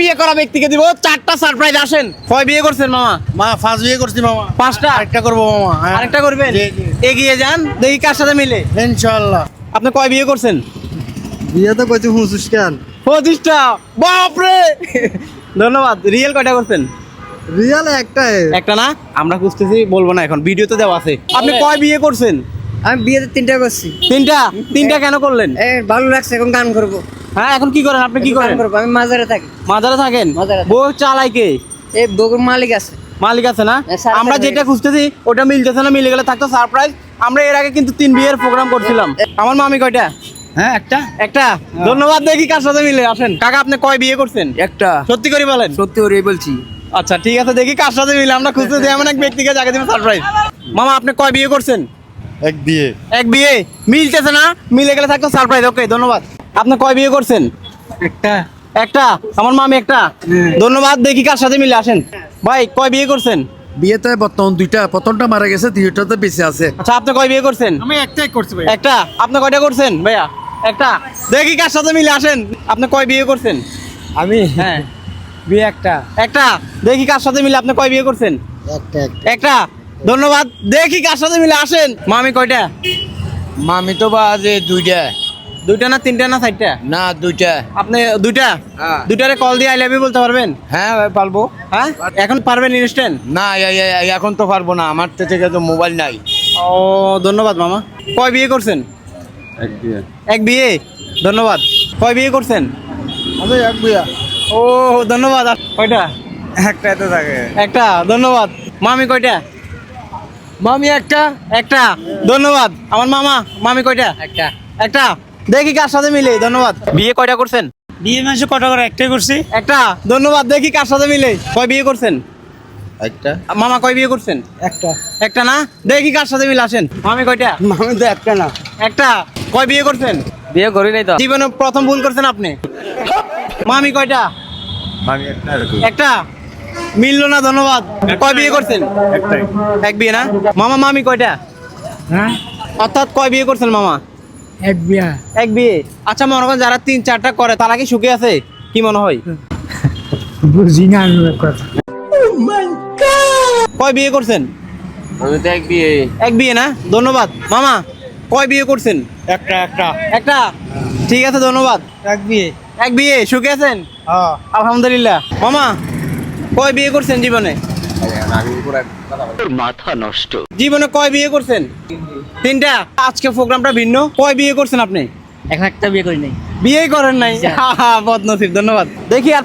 বিয়ে করা ব্যক্তিকে দিব 4টা সারপ্রাইজ। আসেন। কয় বিয়ে করছেন মামা? মা ফার্স্ট বিয়ে করছি মামা। 5টা। আরেকটা করবো মামা। হ্যাঁ। আরেকটা করবেন? জি, জি। এগিয়ে যান, দেখি কার সাথে মিলে। ইনশাআল্লাহ। আপনি কয় বিয়ে করছেন? বিয়ে তো করছি 25 কেন? 25টা। বাপরে। ধন্যবাদ। রিয়েল কয়টা করছেন? রিয়াল একটাই। একটা না? আমরা খুঁজতেছি, বলবো না এখন, ভিডিও তো দেওয়া আছে। আপনি কয় বিয়ে করছেন? আমি বিয়েতে 3টা করছি। 3টা? 3টা কেন করলেন? ভালো লাগছে, এখন গান করবো। হ্যাঁ, এখন কি করেন? আপনি কি গান করেন? করবো, আমি মাজারে থাকি। মাজারে থাকেন? মাজারে থাকি। বউ চালায় কে? এই বগুর মালিক আছে। মালিক আছে না? হ্যাঁ, সাড়ে আমরা চার যেটা হয়ে খুঁজতেছি ওটা মিলতেছে না, মিলে গেলে থাকতো সারপ্রাইজ। আমরা এর আগে কিন্তু 3 বিয়ের প্রোগ্রাম করছিলাম। আমার মামি কয়টা? হ্যাঁ একটা। একটা। ধন্যবাদ। দেখি কার সাথে মিলে। আসেন। কাকা, আপনি কয় বিয়ে করছেন? একটা। সত্যি করে বলেন। সত্যি করে বলছি। আচ্ছা, ঠিক আছে, দেখি কার সাথে মিলে। আমরা খুঁজতেছি এমন এক ব্যক্তিকে যাকে দেবে সারপ্রাইজ। মামা, আপনি কয় বিয়ে করছেন? এক বিয়ে। এক বিয়ে। মিলতেছে না, মিলে গেলে থাকতো সারপ্রাইজ। ওকে, ধন্যবাদ। আপনি কয় বিয়ে করছেন? একটা। একটা। আমার মামি একটা। ধন্যবাদ। দেখি কার সাথে মিলে। আসেন। ভাই, কয় বিয়ে করছেন? বিয়েতে বর্তমান 2টা, প্রথমটা মারা গেছে, 2টা বেঁচে আছে। আচ্ছা, আপনি কয় বিয়ে করছেন? আমি একটাই করছি ভাই। একটা। আপনি কয়টা করছেন ভাইয়া? একটা। দেখি কার সাথে মিলে। আসেন। আপনি কয় বিয়ে করছেন? আমি হ্যাঁ, বিয়ে একটা। একটা। দেখি কার সাথে মিলে। আপনি কয় বিয়ে করছেন? একটা। একটা। ধন্যবাদ। দেখি কার সাথে মিলে। আসেন। মামি কয়টা? মামি তো বাজে 2টা। 2টা না 3টা না 4টা? না 2টা। আপনি 2টা? হ্যাঁ। 2টারে কল দিয়ে আই লাভ ইউ বলতে পারবেন? হ্যাঁ ভাই পারবো। হ্যাঁ, এখন পারবেন ইনস্ট্যান্ট? না এখন তো পারবো না, আমার থেকে তো মোবাইল নাই। ও, ধন্যবাদ মামা। কয় বিয়ে করছেন? এক বিয়ে। এক বিয়ে। ধন্যবাদ। কয় বিয়ে করছেন? আমি এক বিয়ে। ও, ধন্যবাদ। আর কয়টা? একটাই তো থাকে। একটা। ধন্যবাদ। মামি কয়টা? মামি একটা। একটা। ধন্যবাদ। আমার মামা। মামি কয়টা? একটা। একটা। দেখি কার সাথে মিলে। ধন্যবাদ। বিয়ে কয়টা করছেন? বিয়ে মানুষ কটা করে একটাই করছি। একটা। ধন্যবাদ। দেখি কার সাথে মিলে। কয় বিয়ে করছেন? একটা। মামা কয় বিয়ে করছেন? একটা। একটা না? দেখি কার সাথে মিলে। আসেন। মামি কয়টা? মামি তো একটা না। একটা। কয় বিয়ে করছেন? বিয়ে করি নাই তো। জীবনে প্রথম ভুল করছেন আপনি। মামি কয়টা? মামি একটা। একটা। মিললো না। ধন্যবাদ। কয় বিয়ে করছেন? একটাই। এক বিয়ে না? মামা, মামি কয়টা? হ্যাঁ, অর্থাৎ কয় বিয়ে করছেন মামা? এক বিয়া। এক বিয়ে। আচ্ছা, মনে করেন যারা 3-4টা করে তারা কি সুখে আছে? কি মনে হয়? বুঝি না আমি কথা। কয় বিয়ে করছেন? আমি তো এক বিয়ে। এক বিয়ে না? ধন্যবাদ। মামা, কয় বিয়ে করছেন? একটা। একটা। ঠিক আছে, ধন্যবাদ। এক বিয়ে। এক বিয়ে। সুখে আছেন? হ্যাঁ। আলহামদুলিল্লাহ। মামা, কয় বিয়ে করছেন জীবনে? জীবনে কয় বিয়ে করছেন? 3টা। আজকে প্রোগ্রামটা ভিন্ন। কয় বিয়ে করছেন আপনি? একটা বিয়ে করি নাই। বিয়েই করেন নাই? বদনসিব। ধন্যবাদ। দেখি আর